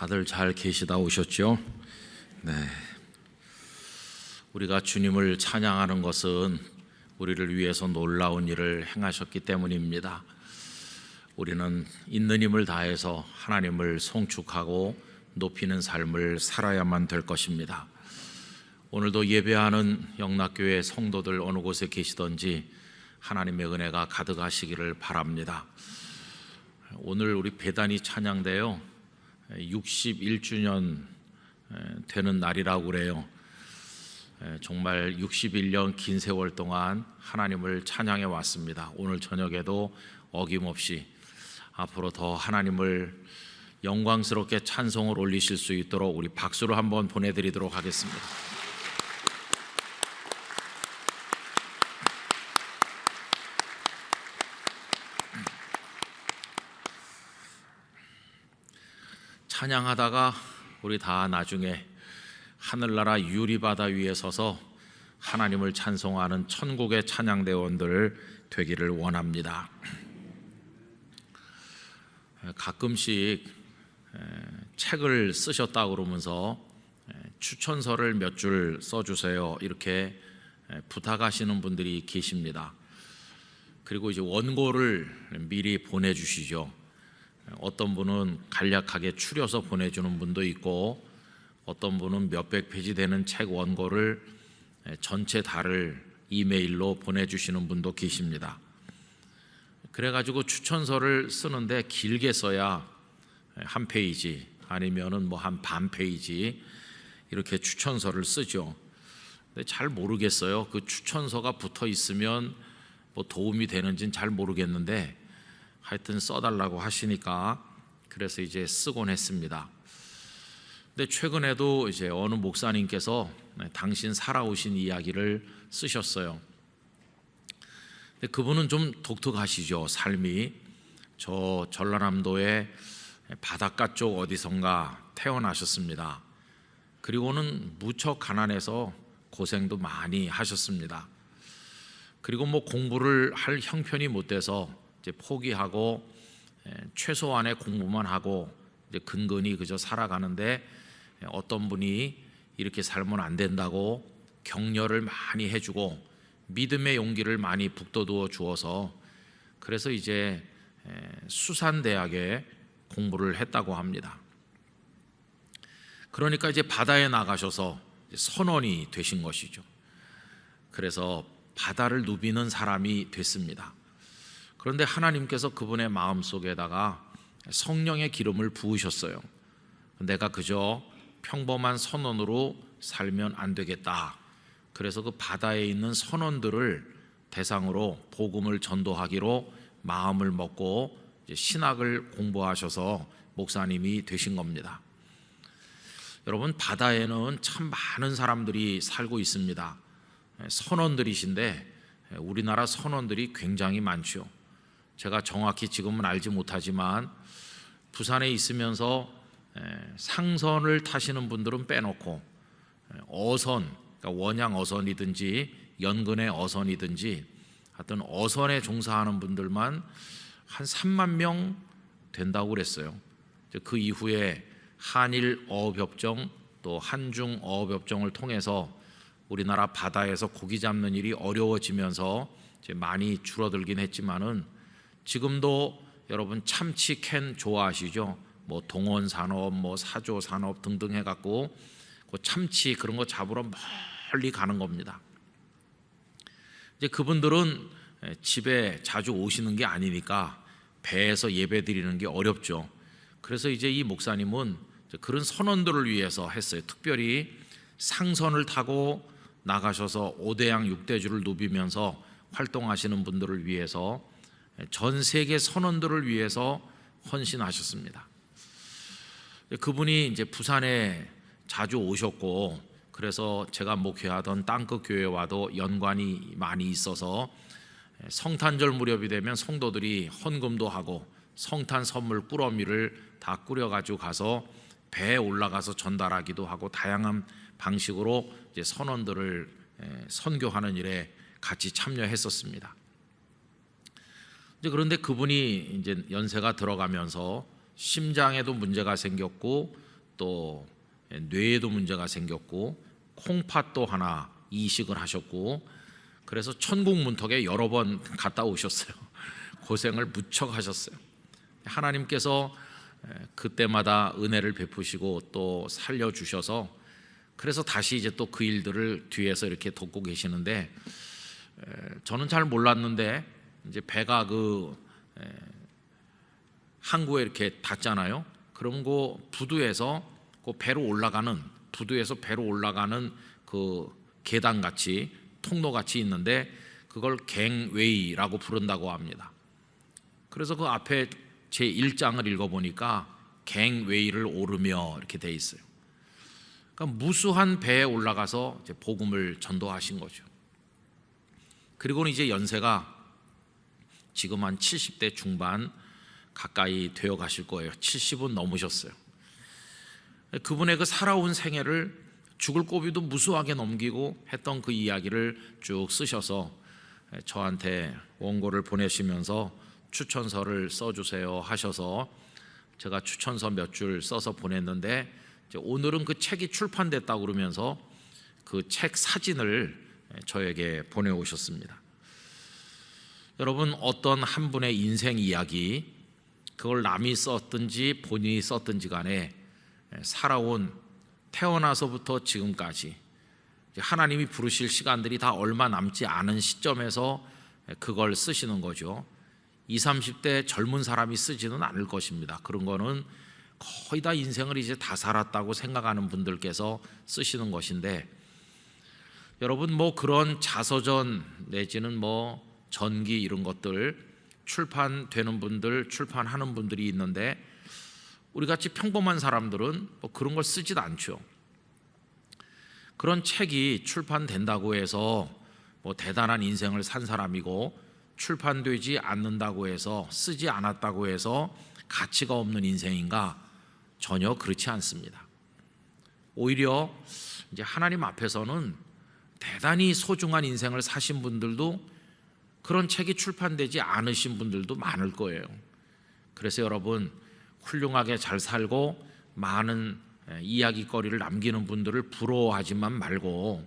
다들 잘 계시다 오셨죠? 네. 우리가 주님을 찬양하는 것은 우리를 위해서 놀라운 일을 행하셨기 때문입니다. 우리는 있는 힘을 다해서 하나님을 송축하고 높이는 삶을 살아야만 될 것입니다. 오늘도 예배하는 영락교회 성도들 어느 곳에 계시든지 하나님의 은혜가 가득하시기를 바랍니다. 오늘 우리 배단위 찬양대요 61주년 되는 날이라고 그래요. 정말 61년 긴 세월 동안 하나님을 찬양해 왔습니다. 오늘 저녁에도 어김없이 앞으로 더 하나님을 영광스럽게 찬송을 올리실 수 있도록 우리 박수로 한번 보내드리도록 하겠습니다. 찬양하다가 우리 다 나중에 하늘나라 유리바다 위에 서서 하나님을 찬송하는 천국의 찬양대원들 되기를 원합니다. 가끔씩 책을 쓰셨다고 그러면서 추천서를 몇 줄 써주세요 이렇게 부탁하시는 분들이 계십니다. 그리고 이제 원고를 미리 보내주시죠. 어떤 분은 간략하게 추려서 보내주는 분도 있고 어떤 분은 몇백 페이지 되는 책 원고를 전체 다를 이메일로 보내주시는 분도 계십니다. 그래가지고 추천서를 쓰는데 길게 써야 한 페이지 아니면은 뭐 한 반 페이지 이렇게 추천서를 쓰죠. 근데 잘 모르겠어요. 그 추천서가 붙어 있으면 뭐 도움이 되는지는 잘 모르겠는데 하여튼 써달라고 하시니까 그래서 이제 쓰곤 했습니다. 근데 최근에도 이제 어느 목사님께서 당신 살아오신 이야기를 쓰셨어요. 근데 그분은 좀 독특하시죠. 삶이 저 전라남도의 바닷가 쪽 어디선가 태어나셨습니다. 그리고는 무척 가난해서 고생도 많이 하셨습니다. 그리고 뭐 공부를 할 형편이 못 돼서 이제 포기하고 최소한의 공부만 하고 이제 근근히 그저 살아가는데 어떤 분이 이렇게 살면 안 된다고 격려를 많이 해주고 믿음의 용기를 많이 북돋워 주어서 그래서 이제 수산대학에 공부를 했다고 합니다. 그러니까 이제 바다에 나가셔서 선원이 되신 것이죠. 그래서 바다를 누비는 사람이 됐습니다. 그런데 하나님께서 그분의 마음속에다가 성령의 기름을 부으셨어요. 내가 그저 평범한 선원으로 살면 안 되겠다. 그래서 그 바다에 있는 선원들을 대상으로 복음을 전도하기로 마음을 먹고 이제 신학을 공부하셔서 목사님이 되신 겁니다. 여러분, 바다에는 참 많은 사람들이 살고 있습니다. 선원들이신데 우리나라 선원들이 굉장히 많죠. 제가 정확히 지금은 알지 못하지만 부산에 있으면서 상선을 타시는 분들은 빼놓고 어선, 그러니까 원양 어선이든지 연근의 어선이든지 하여튼 어선에 종사하는 분들만 한 3만 명 된다고 그랬어요. 그 이후에 한일 어업협정 또 한중 어업협정을 통해서 우리나라 바다에서 고기 잡는 일이 어려워지면서 이제 많이 줄어들긴 했지만은 지금도 여러분 참치 캔 좋아하시죠? 뭐 동원 산업, 뭐 사조 산업 등등 해갖고 그 참치 그런 거 잡으러 멀리 가는 겁니다. 이제 그분들은 집에 자주 오시는 게 아니니까 배에서 예배 드리는 게 어렵죠. 그래서 이제 이 목사님은 그런 선원들을 위해서 했어요. 특별히 상선을 타고 나가셔서 5대양 6대주를 누비면서 활동하시는 분들을 위해서 전 세계 선원들을 위해서 헌신하셨습니다. 그분이 이제 부산에 자주 오셨고 그래서 제가 목회하던 땅끝 교회와도 연관이 많이 있어서 성탄절 무렵이 되면 성도들이 헌금도 하고 성탄 선물 꾸러미를 다 꾸려가지고 가서 배에 올라가서 전달하기도 하고 다양한 방식으로 이제 선원들을 선교하는 일에 같이 참여했었습니다. 그런데 그분이 이제 연세가 들어가면서 심장에도 문제가 생겼고 또 뇌에도 문제가 생겼고 콩팥도 하나 이식을 하셨고, 그래서 천국 문턱에 여러 번 갔다 오셨어요. 고생을 무척 하셨어요. 하나님께서 그때마다 은혜를 베푸시고 또 살려주셔서, 그래서 다시 이제 또 그 일들을 뒤에서 이렇게 돕고 계시는데, 저는 잘 몰랐는데 이제 배가 항구에 이렇게 닿잖아요. 그럼 그 부두에서 배로 올라가는 그 계단 같이 통로 같이 있는데, 그걸 갱웨이라고 부른다고 합니다. 그래서 그 앞에 제 1장을 읽어보니까 갱웨이를 오르며 이렇게 돼 있어요. 그러니까 무수한 배에 올라가서 이제 복음을 전도하신 거죠. 그리고는 이제 연세가 지금 한 70대 중반 가까이 되어 가실 거예요. 70은 넘으셨어요. 그분의 그 살아온 생애를 죽을 고비도 무수하게 넘기고 했던 그 이야기를 쭉 쓰셔서 저한테 원고를 보내시면서 추천서를 써주세요 하셔서 제가 추천서 몇 줄 써서 보냈는데, 오늘은 그 책이 출판됐다고 그러면서 그 책 사진을 저에게 보내오셨습니다. 여러분, 어떤 한 분의 인생 이야기, 그걸 남이 썼든지 본인이 썼든지 간에 살아온 태어나서부터 지금까지 하나님이 부르실 시간들이 다 얼마 남지 않은 시점에서 그걸 쓰시는 거죠. 20, 30대 젊은 사람이 쓰지는 않을 것입니다. 그런 거는 거의 다 인생을 이제 다 살았다고 생각하는 분들께서 쓰시는 것인데, 여러분 뭐 그런 자서전 내지는 뭐 전기 이런 것들 출판되는 분들, 출판하는 우리들이 있는데, 우리 같이 평범한 사람들은 뭐 그런 걸 쓰지도 않죠. 그런 책이 출판된다고 해서 뭐 대단한 인생을 산 사람이고, 출판되지 않는다고 해서, 쓰지 않았다고 해서 가치가 없는 인생인가? 전혀 그렇지 않습니다. 오히려 이제 하나님 앞에서는 대단히 소중한 인생을 사신 분들도, 그런 책이 출판되지 않으신 분들도 많을 거예요. 그래서 여러분, 훌륭하게 잘 살고 많은 이야기거리를 남기는 분들을 부러워하지만 말고,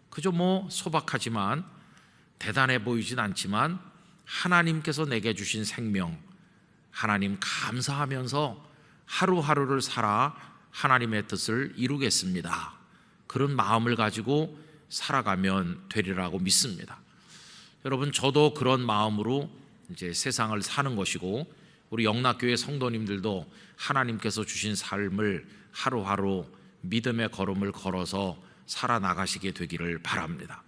그저 뭐 소박하지만 대단해 보이진 않지만 하나님께서 내게 주신 생명, 하나님 감사하면서 하루하루를 살아 하나님의 뜻을 이루겠습니다, 그런 마음을 가지고 살아가면 되리라고 믿습니다. 여러분, 저도 그런 마음으로 이제 세상을 사는 것이고, 우리 영락교회 성도님들도 하나님께서 주신 삶을 하루하루 믿음의 걸음을 걸어서 살아나가시게 되기를 바랍니다.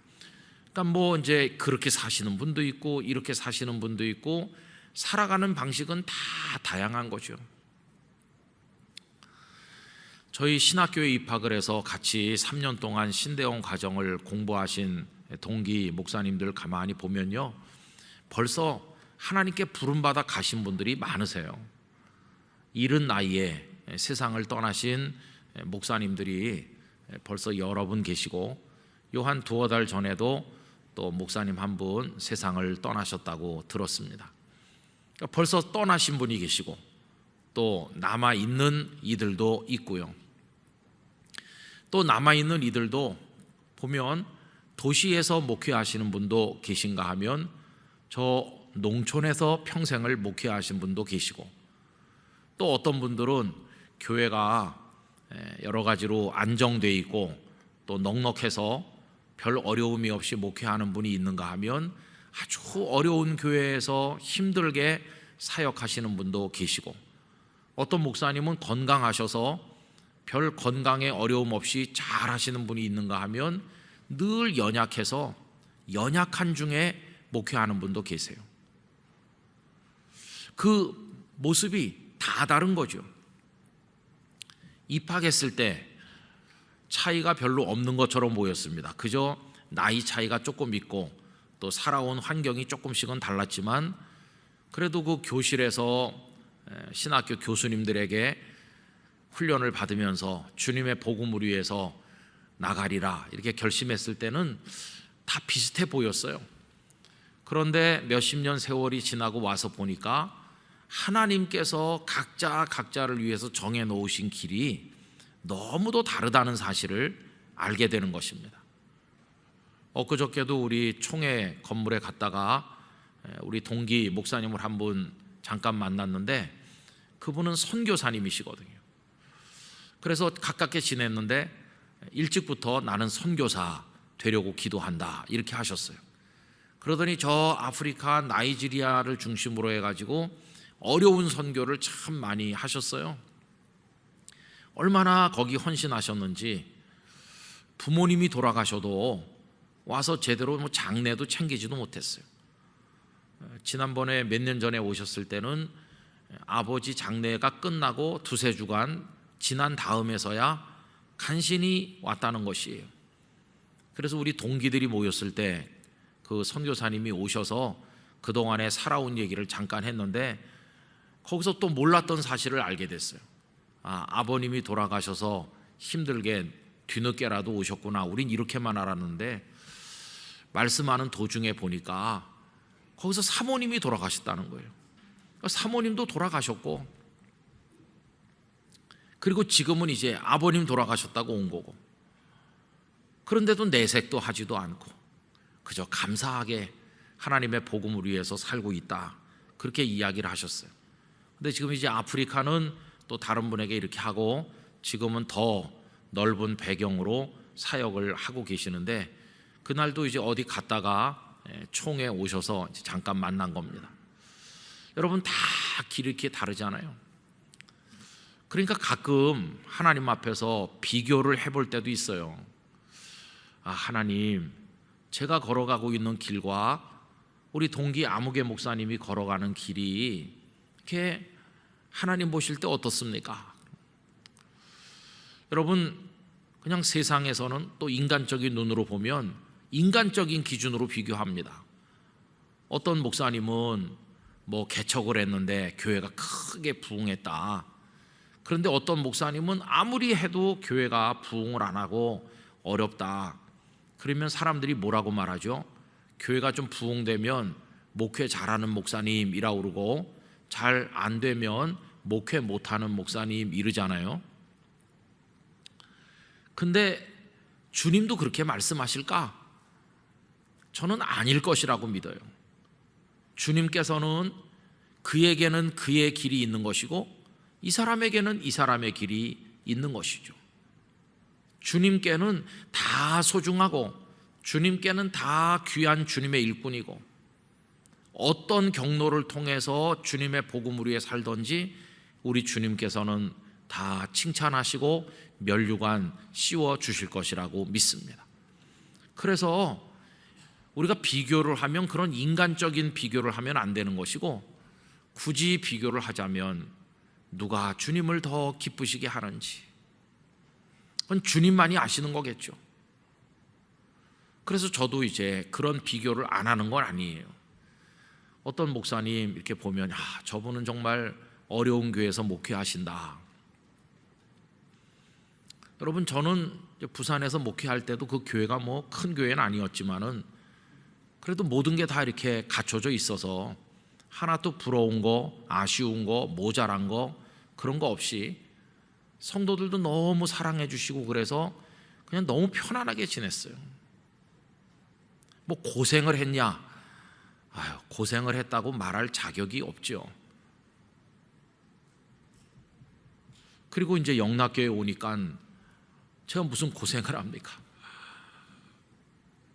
그러니까 뭐 이제 그렇게 사시는 분도 있고 이렇게 사시는 분도 있고, 살아가는 방식은 다 다양한 거죠. 저희 신학교에 입학을 해서 같이 3년 동안 신대원 과정을 공부하신 동기 목사님들 가만히 보면요, 벌써 하나님께 부름받아 가신 분들이 많으세요. 이른 나이에 세상을 떠나신 목사님들이 벌써 여러 분 계시고, 요 한 두어 달 전에도 또 목사님 한 분 세상을 떠나셨다고 들었습니다. 그러니까 벌써 떠나신 분이 계시고, 또 남아있는 이들도 있고요. 또 남아있는 이들도 보면 도시에서 목회하시는 분도 계신가 하면, 저 농촌에서 평생을 목회하신 분도 계시고, 또 어떤 분들은 교회가 여러 가지로 안정되어 있고 또 넉넉해서 별 어려움이 없이 목회하는 분이 있는가 하면, 아주 어려운 교회에서 힘들게 사역하시는 분도 계시고, 어떤 목사님은 건강하셔서 별 건강에 어려움 없이 잘 하시는 분이 있는가 하면, 늘 연약해서 연약한 중에 목회하는 분도 계세요. 그 모습이 다 다른 거죠. 입학했을 때 차이가 별로 없는 것처럼 보였습니다. 그저 나이 차이가 조금 있고 또 살아온 환경이 조금씩은 달랐지만, 그래도 그 교실에서 신학교 교수님들에게 훈련을 받으면서 주님의 복음을 위해서 나가리라 이렇게 결심했을 때는 다 비슷해 보였어요. 그런데 몇십 년 세월이 지나고 와서 보니까 하나님께서 각자를 위해서 정해 놓으신 길이 너무도 다르다는 사실을 알게 되는 것입니다. 엊그저께도 우리 총회 건물에 갔다가 우리 동기 목사님을 한 분 잠깐 만났는데 그분은 선교사님이시거든요. 그래서 가깝게 지냈는데 일찍부터 나는 선교사 되려고 기도한다 이렇게 하셨어요. 그러더니 저 아프리카 나이지리아를 중심으로 해가지고 어려운 선교를 참 많이 하셨어요. 얼마나 거기 헌신하셨는지 부모님이 돌아가셔도 와서 제대로 장례도 챙기지도 못했어요. 지난번에 몇 년 전에 오셨을 때는 아버지 장례가 끝나고 두세 주간 지난 다음에서야 간신히 왔다는 것이에요. 그래서 우리 동기들이 모였을 때 그 선교사님이 오셔서 그동안에 살아온 얘기를 잠깐 했는데 거기서 또 몰랐던 사실을 알게 됐어요. 아버님이 돌아가셔서 힘들게 뒤늦게라도 오셨구나. 우린 이렇게만 알았는데 말씀하는 도중에 보니까 거기서 사모님이 돌아가셨다는 거예요. 사모님도 돌아가셨고 그리고 지금은 이제 아버님 돌아가셨다고 온 거고 그런데도 내색도 하지도 않고 그저 감사하게 하나님의 복음을 위해서 살고 있다 그렇게 이야기를 하셨어요. 근데 지금 이제 아프리카는 또 다른 분에게 이렇게 하고 지금은 더 넓은 배경으로 사역을 하고 계시는데 그날도 이제 어디 갔다가 총에 오셔서 잠깐 만난 겁니다. 여러분 다 길이 이렇게 다르잖아요. 그러니까 가끔 하나님 앞에서 비교를 해볼 때도 있어요. 하나님, 제가 걸어가고 있는 길과 우리 동기 아무개 목사님이 걸어가는 길이 이렇게 하나님 보실 때 어떻습니까? 여러분 그냥 세상에서는 또 인간적인 눈으로 보면 인간적인 기준으로 비교합니다. 어떤 목사님은 뭐 개척을 했는데 교회가 크게 부흥했다. 그런데 어떤 목사님은 아무리 해도 교회가 부흥을 안 하고 어렵다. 그러면 사람들이 뭐라고 말하죠? 교회가 좀 부흥되면 목회 잘하는 목사님이라고 그러고 잘 안 되면 목회 못하는 목사님 이러잖아요. 근데 주님도 그렇게 말씀하실까? 저는 아닐 것이라고 믿어요. 주님께서는 그에게는 그의 길이 있는 것이고 이 사람에게는 이 사람의 길이 있는 것이죠. 주님께는 다 소중하고 주님께는 다 귀한 주님의 일꾼이고 어떤 경로를 통해서 주님의 복음을 위해 살던지 우리 주님께서는 다 칭찬하시고 면류관 씌워 주실 것이라고 믿습니다. 그래서 우리가 비교를 하면 그런 인간적인 비교를 하면 안 되는 것이고 굳이 비교를 하자면 누가 주님을 더 기쁘시게 하는지 그건 주님만이 아시는 거겠죠. 그래서 저도 이제 그런 비교를 안 하는 건 아니에요. 어떤 목사님 이렇게 보면 저분은 정말 어려운 교회에서 목회하신다. 여러분 저는 부산에서 목회할 때도 그 교회가 뭐 큰 교회는 아니었지만은 그래도 모든 게 다 이렇게 갖춰져 있어서 하나도 부러운 거, 아쉬운 거, 모자란 거 그런 거 없이 성도들도 너무 사랑해 주시고 그래서 그냥 너무 편안하게 지냈어요. 뭐 고생을 했냐? 고생을 했다고 말할 자격이 없죠. 그리고 이제 영락교회 오니까 제가 무슨 고생을 합니까?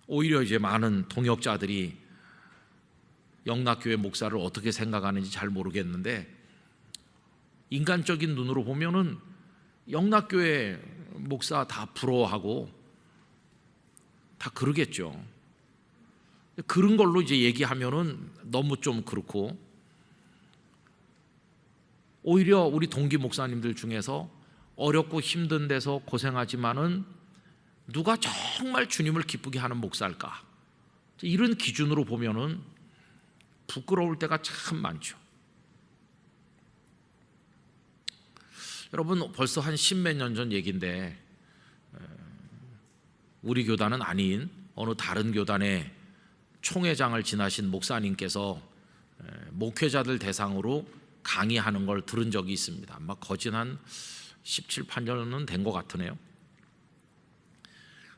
오히려 이제 많은 동역자들이 영락교회 목사를 어떻게 생각하는지 잘 모르겠는데 인간적인 눈으로 보면은 영락교회 목사 다 부러워하고 다 그러겠죠. 그런 걸로 이제 얘기하면은 너무 좀 그렇고 오히려 우리 동기 목사님들 중에서 어렵고 힘든 데서 고생하지만은 누가 정말 주님을 기쁘게 하는 목사일까? 이런 기준으로 보면은 부끄러울 때가 참 많죠. 여러분 벌써 한 십몇 년 전 얘기인데 우리 교단은 아닌 어느 다른 교단의 총회장을 지나신 목사님께서 목회자들 대상으로 강의하는 걸 들은 적이 있습니다. 아마 거진 한 17, 18년은 된 것 같으네요.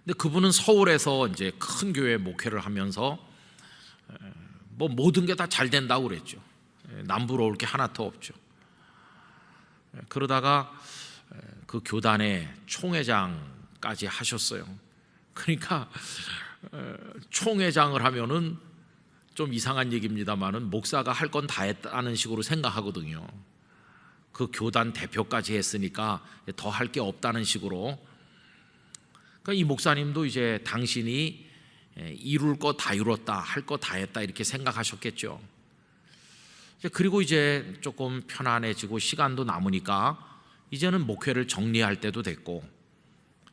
근데 그분은 서울에서 이제 큰 교회 목회를 하면서 뭐 모든 게 다 잘 된다고 그랬죠. 남부러울 게 하나도 없죠. 그러다가 그 교단의 총회장까지 하셨어요. 그러니까 총회장을 하면은 좀 이상한 얘기입니다만은 목사가 할 건 다 했다는 식으로 생각하거든요. 그 교단 대표까지 했으니까 더 할 게 없다는 식으로. 그러니까 이 목사님도 이제 당신이 이룰 거 다 이뤘다, 할 거 다 했다 이렇게 생각하셨겠죠. 그리고 이제 조금 편안해지고 시간도 남으니까 이제는 목회를 정리할 때도 됐고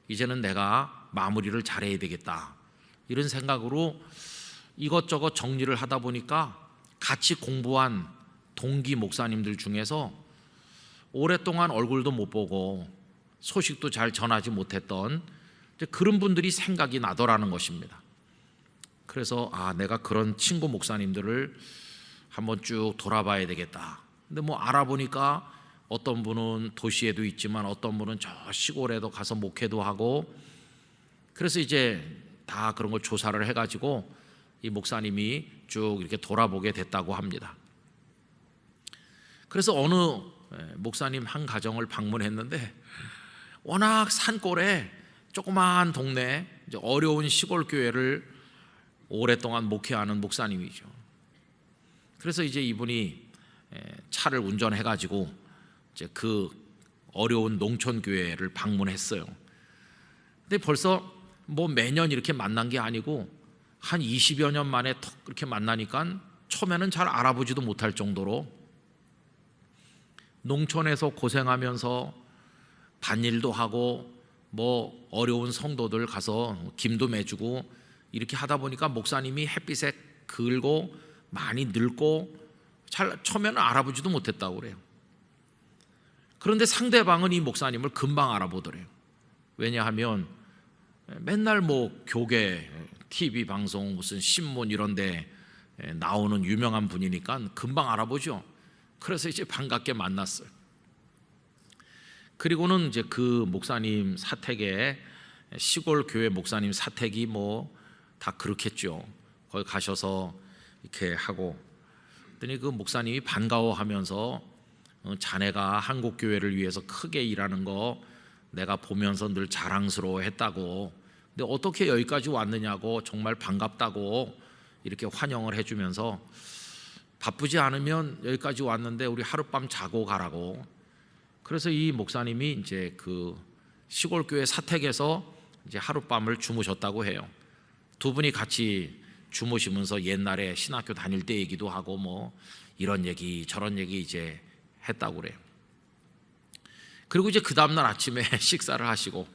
이제는 내가 마무리를 잘해야 되겠다 이런 생각으로 이것저것 정리를 하다 보니까 같이 공부한 동기 목사님들 중에서 오랫동안 얼굴도 못 보고 소식도 잘 전하지 못했던 그런 분들이 생각이 나더라는 것입니다. 그래서 내가 그런 친구 목사님들을 한번 쭉 돌아봐야 되겠다. 근데 뭐 알아보니까 어떤 분은 도시에도 있지만 어떤 분은 저 시골에도 가서 목회도 하고, 그래서 이제 다 그런 걸 조사를 해가지고 이 목사님이 쭉 이렇게 돌아보게 됐다고 합니다. 그래서 어느 목사님 한 가정을 방문했는데 워낙 산골에 조그마한 동네 어려운 시골 교회를 오랫동안 목회하는 목사님이죠. 그래서 이제 이분이 차를 운전해가지고 이제 그 어려운 농촌 교회를 방문했어요. 근데 벌써 뭐 매년 이렇게 만난 게 아니고 한 20여 년 만에 턱 이렇게 만나니까 처음에는 잘 알아보지도 못할 정도로 농촌에서 고생하면서 밭일도 하고 뭐 어려운 성도들 가서 김도 매주고 이렇게 하다 보니까 목사님이 햇빛에 그을고 많이 늙고 잘 처음에는 알아보지도 못했다고 그래요. 그런데 상대방은 이 목사님을 금방 알아보더래요. 왜냐하면 맨날 뭐 교계 TV 방송 무슨 신문 이런 데 나오는 유명한 분이니까 금방 알아보죠. 그래서 이제 반갑게 만났어요. 그리고는 이제 그 목사님 사택에 시골 교회 목사님 사택이 뭐 다 그렇겠죠. 거기 가셔서 이렇게 하고 그랬더니 그 목사님이 반가워하면서 자네가 한국 교회를 위해서 크게 일하는 거 내가 보면서 늘 자랑스러워했다고, 근데 어떻게 여기까지 왔느냐고 정말 반갑다고 이렇게 환영을 해주면서 바쁘지 않으면 여기까지 왔는데 우리 하룻밤 자고 가라고. 그래서 이 목사님이 이제 그 시골 교회 사택에서 이제 하룻밤을 주무셨다고 해요. 두 분이 같이 주무시면서 옛날에 신학교 다닐 때 얘기도 하고 뭐 이런 얘기 저런 얘기 이제 했다고 그래요. 그리고 이제 그 다음날 아침에 식사를 하시고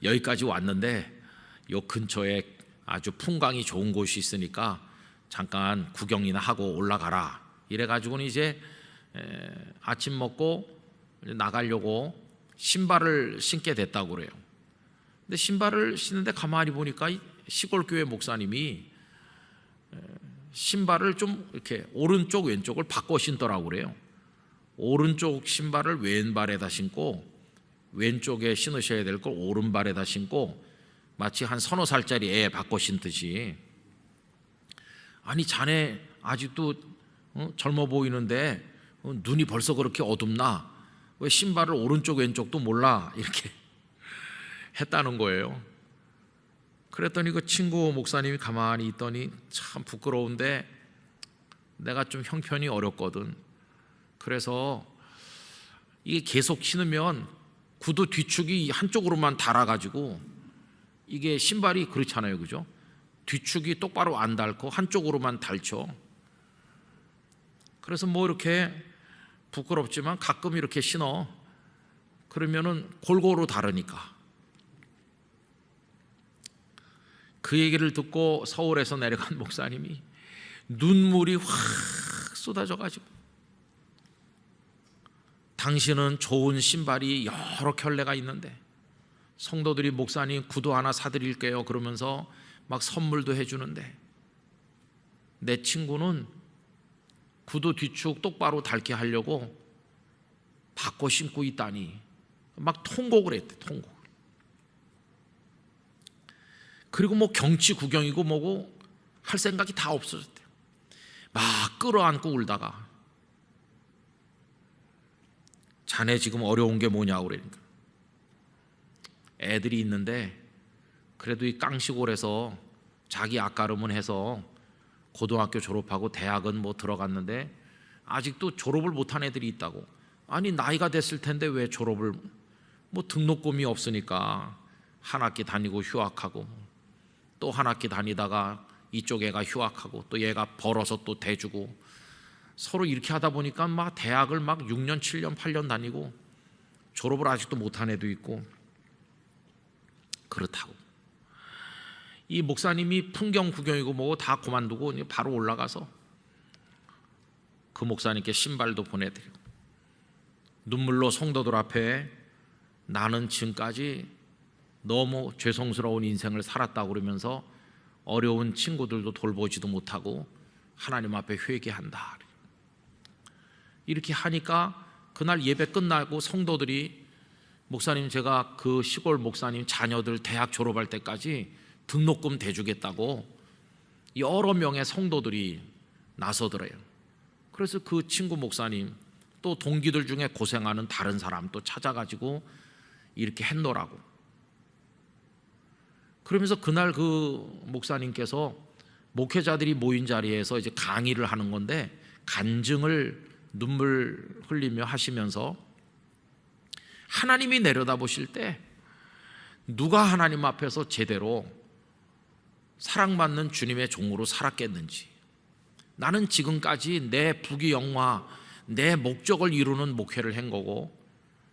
여기까지 왔는데 요 근처에 아주 풍광이 좋은 곳이 있으니까 잠깐 구경이나 하고 올라가라 이래가지고는 이제 아침 먹고 나가려고 신발을 신게 됐다고 그래요. 근데 신발을 신는데 가만히 보니까 시골 교회 목사님이 신발을 좀 이렇게 오른쪽 왼쪽을 바꿔 신더라고 그래요. 오른쪽 신발을 왼발에다 신고 왼쪽에 신으셔야 될 걸 오른발에다 신고 마치 한 서너 살짜리 애 바꿔 신듯이. 아니 자네 아직도 젊어 보이는데 눈이 벌써 그렇게 어둡나? 왜 신발을 오른쪽 왼쪽도 몰라? 이렇게 했다는 거예요. 그랬더니 그 친구 목사님이 가만히 있더니 참 부끄러운데 내가 좀 형편이 어렵거든. 그래서 이게 계속 신으면 구두 뒤축이 한쪽으로만 달아가지고 이게 신발이 그렇잖아요, 그죠? 뒤축이 똑바로 안 닳고 한쪽으로만 닳죠. 그래서 뭐 이렇게 부끄럽지만 가끔 이렇게 신어. 그러면은 골고루 다르니까. 그 얘기를 듣고 서울에서 내려간 목사님이 눈물이 확 쏟아져가지고 당신은 좋은 신발이 여러 켤레가 있는데 성도들이 목사님 구두 하나 사드릴게요 그러면서 막 선물도 해주는데 내 친구는 구두 뒤축 똑바로 닳게 하려고 바꿔 신고 있다니 막 통곡을 했대, 통곡. 그리고 뭐 경치 구경이고 뭐고 할 생각이 다 없어졌대. 막 끌어안고 울다가 자네 지금 어려운 게 뭐냐고 그러니까 애들이 있는데 그래도 이 깡시골에서 자기 앞가름은 해서 고등학교 졸업하고 대학은 뭐 들어갔는데 아직도 졸업을 못한 애들이 있다고. 아니 나이가 됐을 텐데 왜 졸업을, 뭐 등록금이 없으니까 한 학기 다니고 휴학하고 또 한 학기 다니다가 이쪽 애가 휴학하고 또 얘가 벌어서 또 대주고 서로 이렇게 하다 보니까 막 대학을 막 6년 7년 8년 다니고 졸업을 아직도 못한 애도 있고 그렇다고. 이 목사님이 풍경 구경이고 뭐고 다 그만두고 바로 올라가서 그 목사님께 신발도 보내드리고 눈물로 성도들 앞에 나는 지금까지 너무 죄송스러운 인생을 살았다고 그러면서 어려운 친구들도 돌보지도 못하고 하나님 앞에 회개한다. 이렇게 하니까 그날 예배 끝나고 성도들이 목사님 제가 그 시골 목사님 자녀들 대학 졸업할 때까지 등록금 대주겠다고 여러 명의 성도들이 나서더래요. 그래서 그 친구 목사님 또 동기들 중에 고생하는 다른 사람 또 찾아가지고 이렇게 했노라고. 그러면서 그날 그 목사님께서 목회자들이 모인 자리에서 이제 강의를 하는 건데 간증을 눈물 흘리며 하시면서 하나님이 내려다보실 때 누가 하나님 앞에서 제대로 사랑받는 주님의 종으로 살았겠는지, 나는 지금까지 내 부귀영화 내 목적을 이루는 목회를 한 거고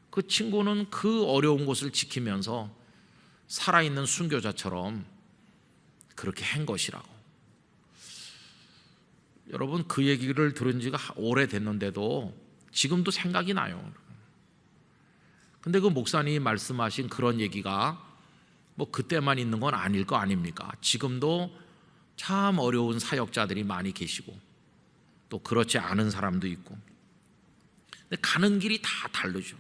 그 친구는 그 어려운 곳을 지키면서 살아있는 순교자처럼 그렇게 한 것이라고. 여러분 그 얘기를 들은 지가 오래됐는데도 지금도 생각이 나요. 근데 그 목사님이 말씀하신 그런 얘기가 뭐 그때만 있는 건 아닐 거 아닙니까? 지금도 참 어려운 사역자들이 많이 계시고 또 그렇지 않은 사람도 있고, 근데 가는 길이 다 다르죠.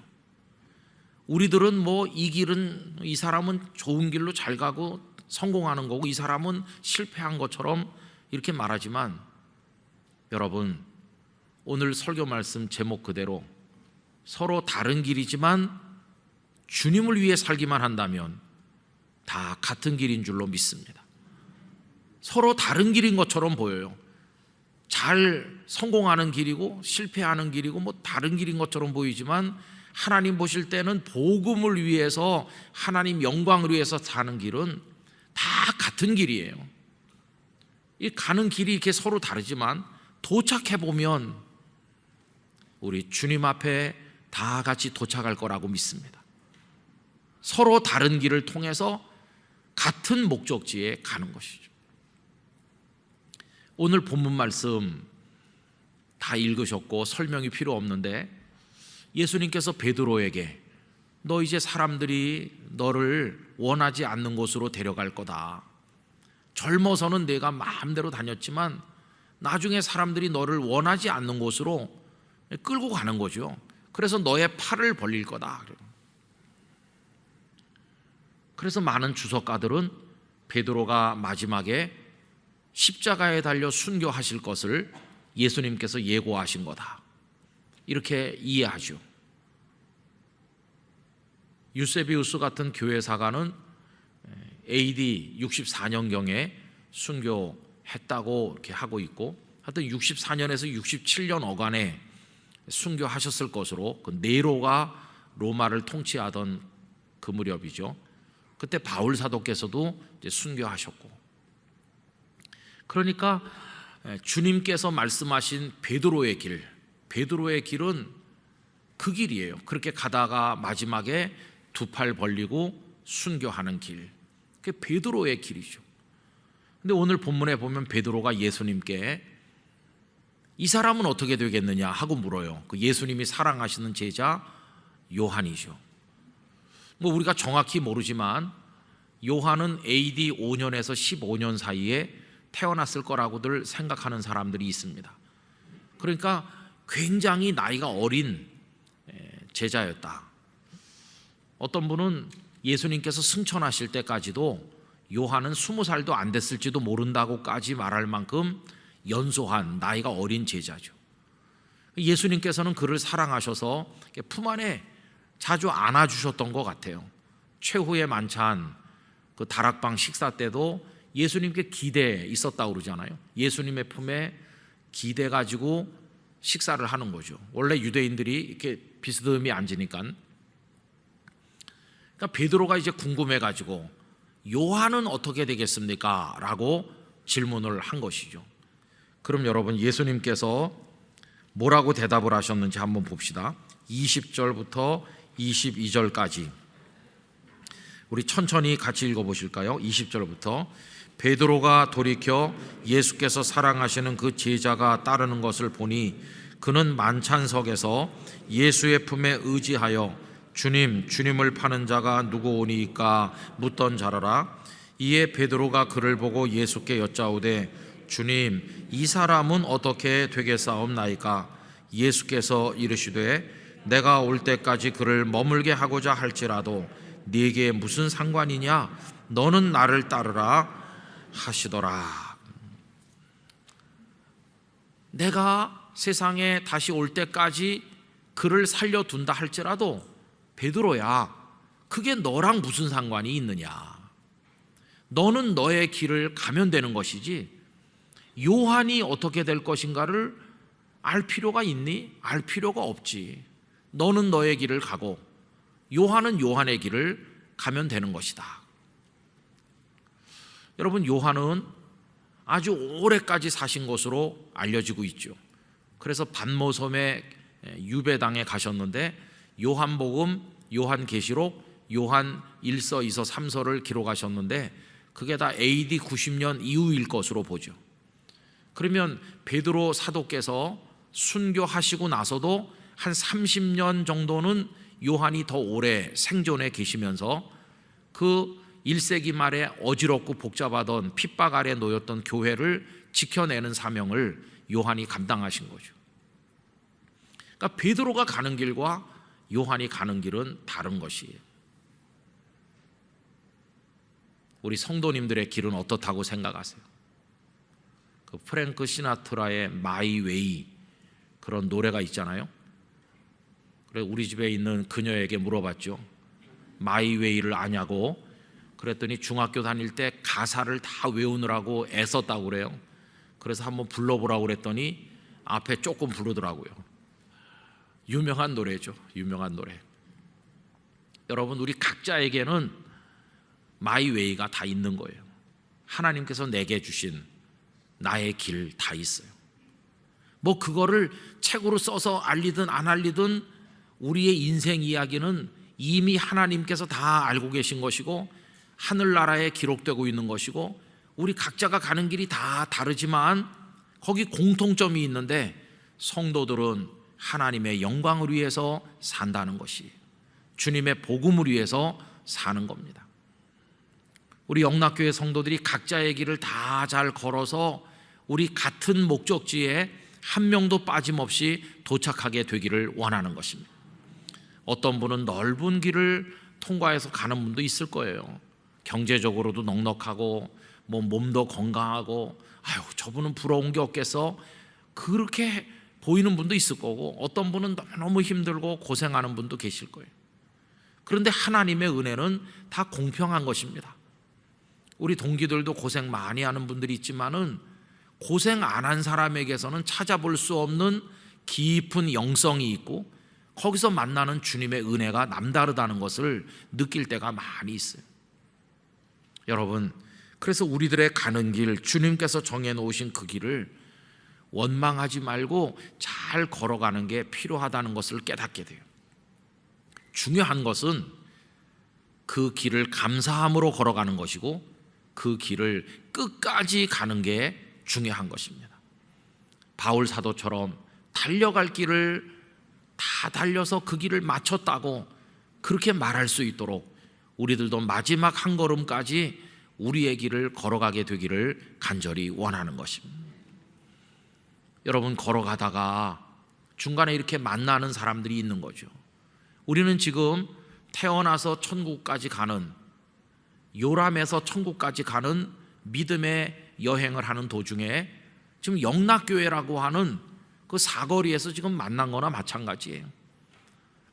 우리들은 뭐 이 길은 이 사람은 좋은 길로 잘 가고 성공하는 거고 이 사람은 실패한 것처럼 이렇게 말하지만 여러분 오늘 설교 말씀 제목 그대로 서로 다른 길이지만 주님을 위해 살기만 한다면 다 같은 길인 줄로 믿습니다. 서로 다른 길인 것처럼 보여요. 잘 성공하는 길이고 실패하는 길이고 뭐 다른 길인 것처럼 보이지만 하나님 보실 때는 복음을 위해서 하나님 영광을 위해서 사는 길은 다 같은 길이에요. 이 가는 길이 이렇게 서로 다르지만 도착해 보면 우리 주님 앞에 다 같이 도착할 거라고 믿습니다. 서로 다른 길을 통해서 같은 목적지에 가는 것이죠. 오늘 본문 말씀 다 읽으셨고 설명이 필요 없는데 예수님께서 베드로에게 너 이제 사람들이 너를 원하지 않는 곳으로 데려갈 거다. 젊어서는 내가 마음대로 다녔지만 나중에 사람들이 너를 원하지 않는 곳으로 끌고 가는 거죠. 그래서 너의 팔을 벌릴 거다. 그래서 많은 주석가들은 베드로가 마지막에 십자가에 달려 순교하실 것을 예수님께서 예고하신 거다, 이렇게 이해하죠. 유세비우스 같은 교회사가는 AD 64년경에 순교했다고 이렇게 하고 있고, 하여튼 64년에서 67년 어간에 순교하셨을 것으로, 그 네로가 로마를 통치하던 그 무렵이죠. 그때 바울 사도께서도 이제 순교하셨고, 그러니까 주님께서 말씀하신 베드로의 길, 베드로의 길은 그 길이에요. 그렇게 가다가 마지막에 두 팔 벌리고 순교하는 길, 그게 베드로의 길이죠. 근데 오늘 본문에 보면 베드로가 예수님께 이 사람은 어떻게 되겠느냐 하고 물어요. 그 예수님이 사랑하시는 제자 요한이죠. 뭐 우리가 정확히 모르지만 요한은 AD 5년에서 15년 사이에 태어났을 거라고들 생각하는 사람들이 있습니다. 그러니까 굉장히 나이가 어린 제자였다. 어떤 분은 예수님께서 승천하실 때까지도 요한은 20살도 안 됐을지도 모른다고까지 말할 만큼 연소한 나이가 어린 제자죠. 예수님께서는 그를 사랑하셔서 품 안에 자주 안아주셨던 것 같아요. 최후의 만찬 그 다락방 식사 때도 예수님께 기대 있었다고 그러잖아요. 예수님의 품에 기대 가지고 식사를 하는 거죠. 원래 유대인들이 이렇게 비스듬히 앉으니까. 그러니까 베드로가 이제 궁금해 가지고 요한은 어떻게 되겠습니까? 라고 질문을 한 것이죠. 그럼 여러분, 예수님께서 뭐라고 대답을 하셨는지 한번 봅시다. 20절부터 22절까지 우리 천천히 같이 읽어보실까요? 20절부터 베드로가 돌이켜 예수께서 사랑하시는 그 제자가 따르는 것을 보니 그는 만찬석에서 예수의 품에 의지하여 주님, 주님을 파는 자가 누구 오니이까 묻던 자라라. 이에 베드로가 그를 보고 예수께 여짜오되 주님, 이 사람은 어떻게 되겠사옵나이까? 예수께서 이르시되 내가 올 때까지 그를 머물게 하고자 할지라도 네게 무슨 상관이냐? 너는 나를 따르라 하시더라. 내가 세상에 다시 올 때까지 그를 살려둔다 할지라도 베드로야, 그게 너랑 무슨 상관이 있느냐? 너는 너의 길을 가면 되는 것이지 요한이 어떻게 될 것인가를 알 필요가 있니? 알 필요가 없지. 너는 너의 길을 가고 요한은 요한의 길을 가면 되는 것이다. 여러분, 요한은 아주 오래까지 사신 것으로 알려지고 있죠. 그래서 반모섬의 유배당에 가셨는데 요한복음, 요한계시록, 요한 1서, 2서, 3서를 기록하셨는데 그게 다 AD 90년 이후일 것으로 보죠. 그러면 베드로 사도께서 순교하시고 나서도 한 30년 정도는 요한이 더 오래 생존해 계시면서 그 1세기 말에 어지럽고 복잡하던 핍박 아래 놓였던 교회를 지켜내는 사명을 요한이 감당하신 거죠. 그러니까 베드로가 가는 길과 요한이 가는 길은 다른 것이에요. 우리 성도님들의 길은 어떻다고 생각하세요? 그 프랭크 시나트라의 마이 웨이 그런 노래가 있잖아요. 그래 우리 집에 있는 그녀에게 물어봤죠. 마이 웨이를 아냐고. 그랬더니 중학교 다닐 때 가사를 다 외우느라고 애썼다고 그래요. 그래서 한번 불러보라고 그랬더니 앞에 조금 부르더라고요. 유명한 노래죠. 유명한 노래. 여러분, 우리 각자에게는 마이 웨이가 다 있는 거예요. 하나님께서 내게 주신 나의 길 다 있어요. 뭐 그거를 책으로 써서 알리든 안 알리든 우리의 인생 이야기는 이미 하나님께서 다 알고 계신 것이고 하늘나라에 기록되고 있는 것이고 우리 각자가 가는 길이 다 다르지만 거기 공통점이 있는데 성도들은 하나님의 영광을 위해서 산다는 것이 주님의 복음을 위해서 사는 겁니다. 우리 영락교회 성도들이 각자의 길을 다 잘 걸어서 우리 같은 목적지에 한 명도 빠짐없이 도착하게 되기를 원하는 것입니다. 어떤 분은 넓은 길을 통과해서 가는 분도 있을 거예요. 경제적으로도 넉넉하고 뭐 몸도 건강하고 아유 저분은 부러운 게 없겠어 그렇게 보이는 분도 있을 거고 어떤 분은 너무 힘들고 고생하는 분도 계실 거예요. 그런데 하나님의 은혜는 다 공평한 것입니다. 우리 동기들도 고생 많이 하는 분들이 있지만은 고생 안 한 사람에게서는 찾아볼 수 없는 깊은 영성이 있고 거기서 만나는 주님의 은혜가 남다르다는 것을 느낄 때가 많이 있어요. 여러분, 그래서 우리들의 가는 길, 주님께서 정해놓으신 그 길을 원망하지 말고 잘 걸어가는 게 필요하다는 것을 깨닫게 돼요. 중요한 것은 그 길을 감사함으로 걸어가는 것이고 그 길을 끝까지 가는 게 중요한 것입니다. 바울 사도처럼 달려갈 길을 다 달려서 그 길을 마쳤다고 그렇게 말할 수 있도록 우리들도 마지막 한 걸음까지 우리의 길을 걸어가게 되기를 간절히 원하는 것입니다. 여러분, 걸어가다가 중간에 이렇게 만나는 사람들이 있는 거죠. 우리는 지금 태어나서 천국까지 가는, 요람에서 천국까지 가는 믿음의 여행을 하는 도중에 지금 영락교회라고 하는 그 사거리에서 지금 만난 거나 마찬가지예요.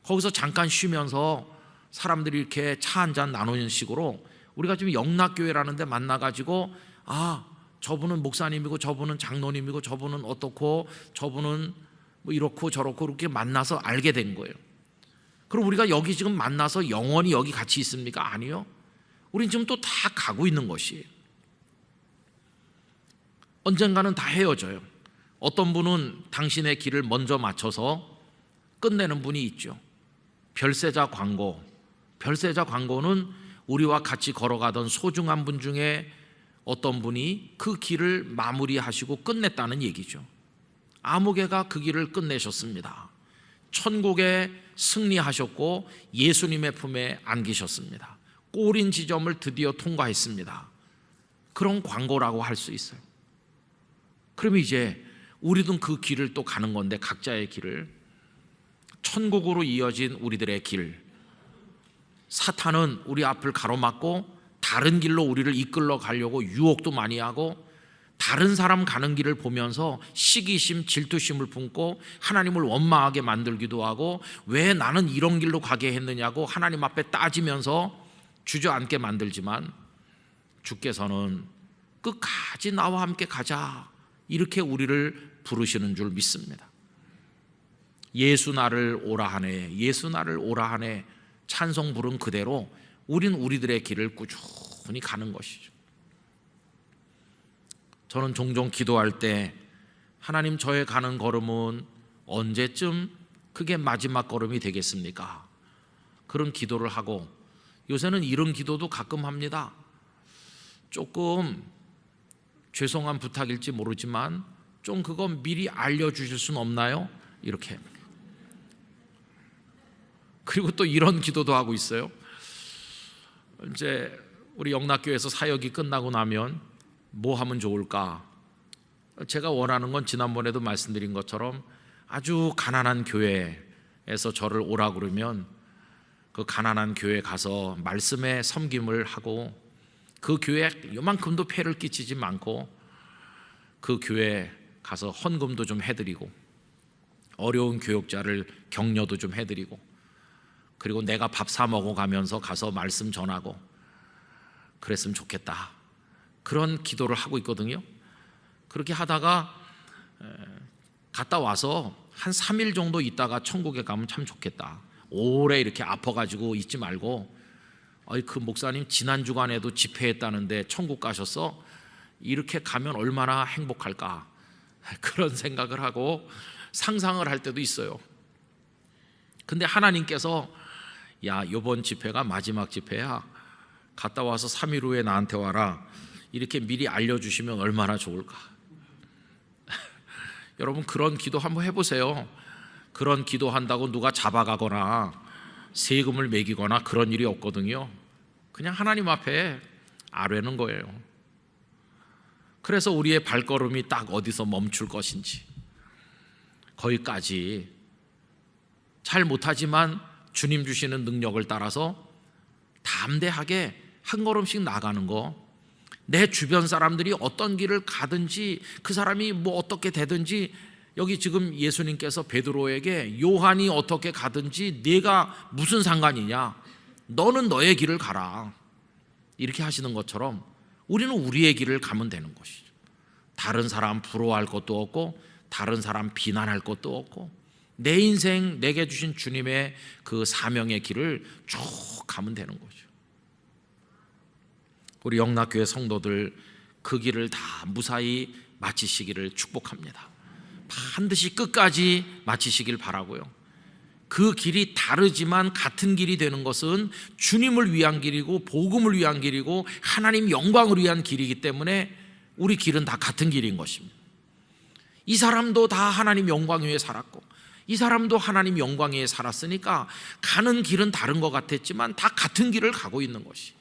거기서 잠깐 쉬면서 사람들이 이렇게 차 한잔 나누는 식으로 우리가 지금 영락교회라는 데 만나가지고, 아, 저분은 목사님이고 저분은 장로님이고 저분은 어떻고 저분은 뭐 이렇고 저렇고 이렇게 만나서 알게 된 거예요. 그럼 우리가 여기 지금 만나서 영원히 여기 같이 있습니까? 아니요. 우린 지금 또 다 가고 있는 것이에요. 언젠가는 다 헤어져요. 어떤 분은 당신의 길을 먼저 맞춰서 끝내는 분이 있죠. 별세자 광고. 별세자 광고는 우리와 같이 걸어가던 소중한 분 중에 어떤 분이 그 길을 마무리하시고 끝냈다는 얘기죠. 아무개가 그 길을 끝내셨습니다. 천국에 승리하셨고 예수님의 품에 안기셨습니다. 꼬린 지점을 드디어 통과했습니다. 그런 광고라고 할 수 있어요. 그러면 이제 우리도 그 길을 또 가는 건데, 각자의 길을, 천국으로 이어진 우리들의 길, 사탄은 우리 앞을 가로막고 다른 길로 우리를 이끌러 가려고 유혹도 많이 하고, 다른 사람 가는 길을 보면서 시기심, 질투심을 품고 하나님을 원망하게 만들기도 하고, 왜 나는 이런 길로 가게 했느냐고 하나님 앞에 따지면서 주저앉게 만들지만, 주께서는 끝까지 나와 함께 가자, 이렇게 우리를 부르시는 줄 믿습니다. 예수 나를 오라 하네, 예수 나를 오라 하네 찬송 부른 그대로 우린 우리들의 길을 꾸준히 가는 것이죠. 저는 종종 기도할 때, 하나님, 저의 가는 걸음은 언제쯤 그게 마지막 걸음이 되겠습니까? 그런 기도를 하고, 요새는 이런 기도도 가끔 합니다. 조금 죄송한 부탁일지 모르지만 좀 그거 미리 알려주실 수는 없나요? 이렇게. 그리고 또 이런 기도도 하고 있어요. 이제 우리 영락교회에서 사역이 끝나고 나면 뭐 하면 좋을까? 제가 원하는 건 지난번에도 말씀드린 것처럼 아주 가난한 교회에서 저를 오라 그러면 그 가난한 교회 가서 말씀에 섬김을 하고, 그 교회에 요만큼도 폐를 끼치지 않고 그 교회에 가서 헌금도 좀 해드리고, 어려운 교역자를 격려도 좀 해드리고, 그리고 내가 밥 사 먹어가면서 가서 말씀 전하고 그랬으면 좋겠다, 그런 기도를 하고 있거든요. 그렇게 하다가 갔다 와서 한 3일 정도 있다가 천국에 가면 참 좋겠다. 오래 이렇게 아파가지고 있지 말고, 그 목사님 지난 주간에도 집회했다는데 천국 가셨어? 이렇게 가면 얼마나 행복할까, 그런 생각을 하고 상상을 할 때도 있어요. 근데 하나님께서, 야, 이번 집회가 마지막 집회야, 갔다 와서 3일 후에 나한테 와라, 이렇게 미리 알려주시면 얼마나 좋을까. 여러분, 그런 기도 한번 해보세요. 그런 기도한다고 누가 잡아가거나 세금을 매기거나 그런 일이 없거든요. 그냥 하나님 앞에 아뢰는 거예요. 그래서 우리의 발걸음이 딱 어디서 멈출 것인지, 거기까지 잘 못하지만 주님 주시는 능력을 따라서 담대하게 한 걸음씩 나가는 거, 내 주변 사람들이 어떤 길을 가든지 그 사람이 뭐 어떻게 되든지, 여기 지금 예수님께서 베드로에게 요한이 어떻게 가든지 네가 무슨 상관이냐, 너는 너의 길을 가라, 이렇게 하시는 것처럼 우리는 우리의 길을 가면 되는 것이죠. 다른 사람 부러워할 것도 없고 다른 사람 비난할 것도 없고, 내 인생 내게 주신 주님의 그 사명의 길을 쭉 가면 되는 거죠. 우리 영락교회 성도들 그 길을 다 무사히 마치시기를 축복합니다. 반드시 끝까지 마치시길 바라고요. 그 길이 다르지만 같은 길이 되는 것은 주님을 위한 길이고 복음을 위한 길이고 하나님 영광을 위한 길이기 때문에 우리 길은 다 같은 길인 것입니다. 이 사람도 다 하나님 영광 위에 살았고 이 사람도 하나님 영광 위에 살았으니까 가는 길은 다른 것 같았지만 다 같은 길을 가고 있는 것이.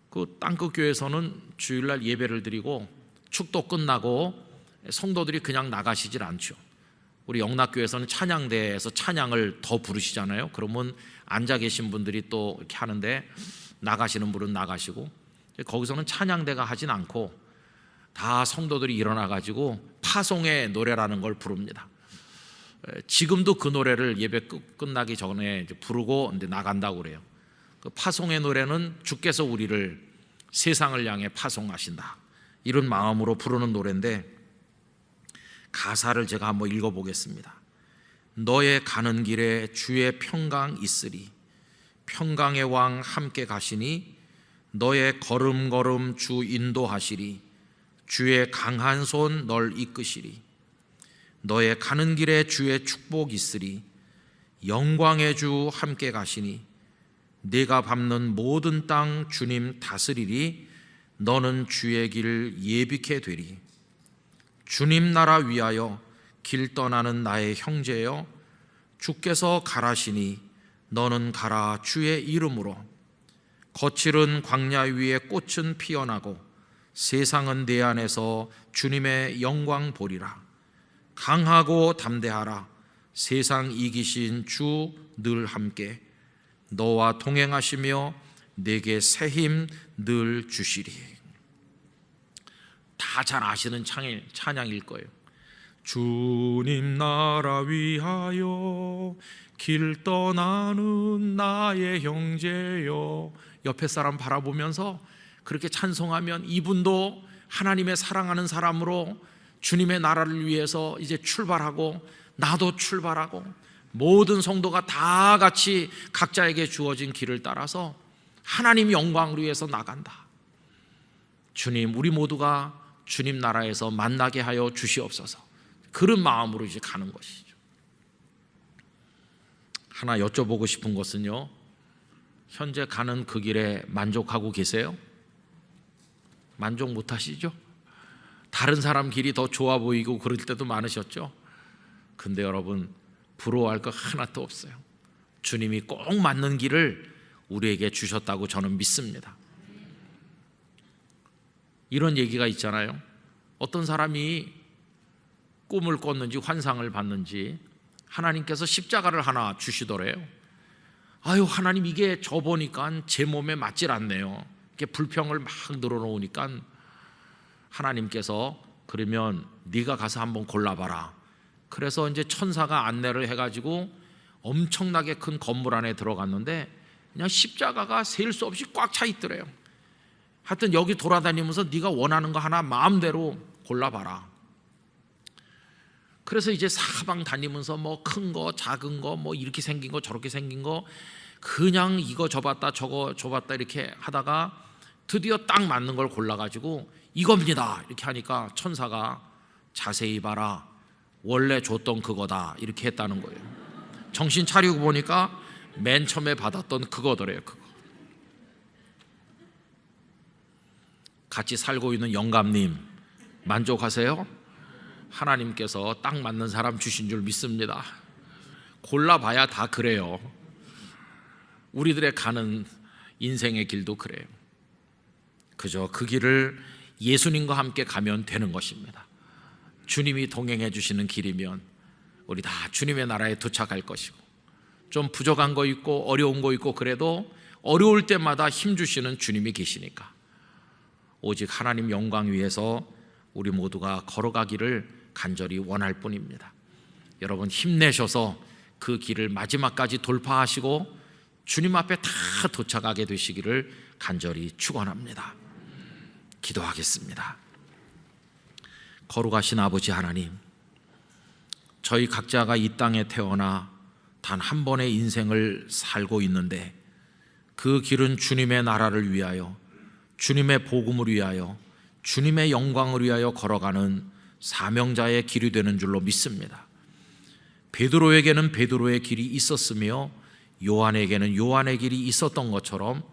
그 땅끝 교회에서는 주일날 예배를 드리고 축도 끝나고 성도들이 그냥 나가시질 않죠. 우리 영락교회에서는 찬양대에서 찬양을 더 부르시잖아요. 그러면 앉아 계신 분들이 또 이렇게 하는데 나가시는 분은 나가시고, 거기서는 찬양대가 하진 않고 다 성도들이 일어나 가지고 파송의 노래라는 걸 부릅니다. 지금도 그 노래를 예배 끝나기 전에 이제 부르고 이제 나간다고 그래요. 그 파송의 노래는 주께서 우리를 세상을 향해 파송하신다, 이런 마음으로 부르는 노래인데, 가사를 제가 한번 읽어보겠습니다. 너의 가는 길에 주의 평강 있으리. 평강의 왕 함께 가시니 너의 걸음걸음 주 인도하시리. 주의 강한 손 널 이끄시리. 너의 가는 길에 주의 축복 있으리. 영광의 주 함께 가시니 네가 밟는 모든 땅 주님 다스리리. 너는 주의 길 예비케 되리. 주님 나라 위하여 길 떠나는 나의 형제여, 주께서 가라시니 너는 가라 주의 이름으로. 거칠은 광야 위에 꽃은 피어나고 세상은 내 안에서 주님의 영광 보리라. 강하고 담대하라. 세상 이기신 주 늘 함께 너와 동행하시며 내게 새 힘 늘 주시리. 다 잘 아시는 찬양일 거예요. 주님 나라 위하여 길 떠나는 나의 형제여. 옆에 사람 바라보면서 그렇게 찬송하면 이분도 하나님의 사랑하는 사람으로 주님의 나라를 위해서 이제 출발하고, 나도 출발하고, 모든 성도가 다 같이 각자에게 주어진 길을 따라서 하나님 영광을 위해서 나간다. 주님, 우리 모두가 주님 나라에서 만나게 하여 주시옵소서. 그런 마음으로 이제 가는 것이죠. 하나 여쭤보고 싶은 것은요, 현재 가는 그 길에 만족하고 계세요? 만족 못 하시죠? 다른 사람 길이 더 좋아 보이고 그럴 때도 많으셨죠? 근데 여러분, 부러워할 거 하나도 없어요. 주님이 꼭 맞는 길을 우리에게 주셨다고 저는 믿습니다. 이런 얘기가 있잖아요. 어떤 사람이 꿈을 꿨는지 환상을 봤는지 하나님께서 십자가를 하나 주시더래요. 아유, 하나님, 이게 저 보니까 제 몸에 맞질 않네요. 이렇게 불평을 막 늘어놓으니까 하나님께서 그러면 네가 가서 한번 골라봐라. 그래서 이제 천사가 안내를 해가지고 엄청나게 큰 건물 안에 들어갔는데 그냥 십자가가 셀 수 없이 꽉 차 있더래요. 하여튼 여기 돌아다니면서 네가 원하는 거 하나 마음대로 골라봐라. 그래서 이제 사방 다니면서 뭐 큰 거, 작은 거, 뭐 이렇게 생긴 거, 저렇게 생긴 거, 그냥 이거 줘봤다 저거 줘봤다 이렇게 하다가 드디어 딱 맞는 걸 골라가지고 이겁니다 이렇게 하니까 천사가 자세히 봐라, 원래 줬던 그거다 이렇게 했다는 거예요. 정신 차리고 보니까 맨 처음에 받았던 그거더래요. 그거. 같이 살고 있는 영감님, 만족하세요? 하나님께서 딱 맞는 사람 주신 줄 믿습니다. 골라봐야 다 그래요. 우리들의 가는 인생의 길도 그래요. 그저 그 길을 예수님과 함께 가면 되는 것입니다. 주님이 동행해 주시는 길이면 우리 다 주님의 나라에 도착할 것이고, 좀 부족한 거 있고 어려운 거 있고 그래도 어려울 때마다 힘 주시는 주님이 계시니까 오직 하나님 영광 위에서 우리 모두가 걸어가기를 간절히 원할 뿐입니다. 여러분, 힘내셔서 그 길을 마지막까지 돌파하시고 주님 앞에 다 도착하게 되시기를 간절히 축원합니다. 기도하겠습니다. 거룩하신 아버지 하나님, 저희 각자가 이 땅에 태어나 단 한 번의 인생을 살고 있는데 그 길은 주님의 나라를 위하여, 주님의 복음을 위하여, 주님의 영광을 위하여 걸어가는 사명자의 길이 되는 줄로 믿습니다. 베드로에게는 베드로의 길이 있었으며 요한에게는 요한의 길이 있었던 것처럼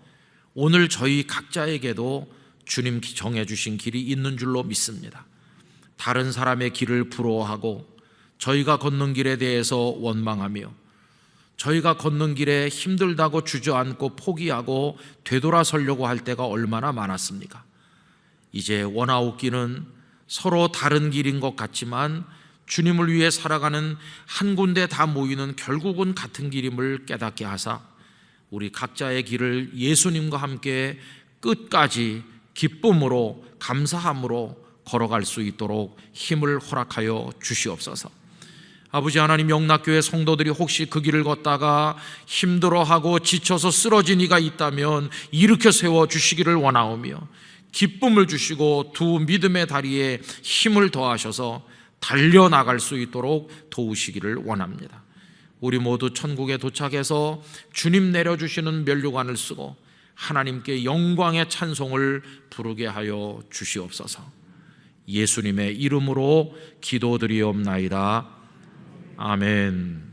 오늘 저희 각자에게도 주님 정해주신 길이 있는 줄로 믿습니다. 다른 사람의 길을 부러워하고 저희가 걷는 길에 대해서 원망하며 저희가 걷는 길에 힘들다고 주저앉고 포기하고 되돌아서려고 할 때가 얼마나 많았습니까? 이제 원하옵기는 서로 다른 길인 것 같지만 주님을 위해 살아가는 한 군데 다 모이는 결국은 같은 길임을 깨닫게 하사 우리 각자의 길을 예수님과 함께 끝까지 기쁨으로 감사함으로 걸어갈 수 있도록 힘을 허락하여 주시옵소서. 아버지 하나님, 영락교회 성도들이 혹시 그 길을 걷다가 힘들어하고 지쳐서 쓰러진 이가 있다면 일으켜 세워주시기를 원하오며, 기쁨을 주시고 두 믿음의 다리에 힘을 더하셔서 달려나갈 수 있도록 도우시기를 원합니다. 우리 모두 천국에 도착해서 주님 내려주시는 면류관을 쓰고 하나님께 영광의 찬송을 부르게 하여 주시옵소서. 예수님의 이름으로 기도드리옵나이다. 아멘.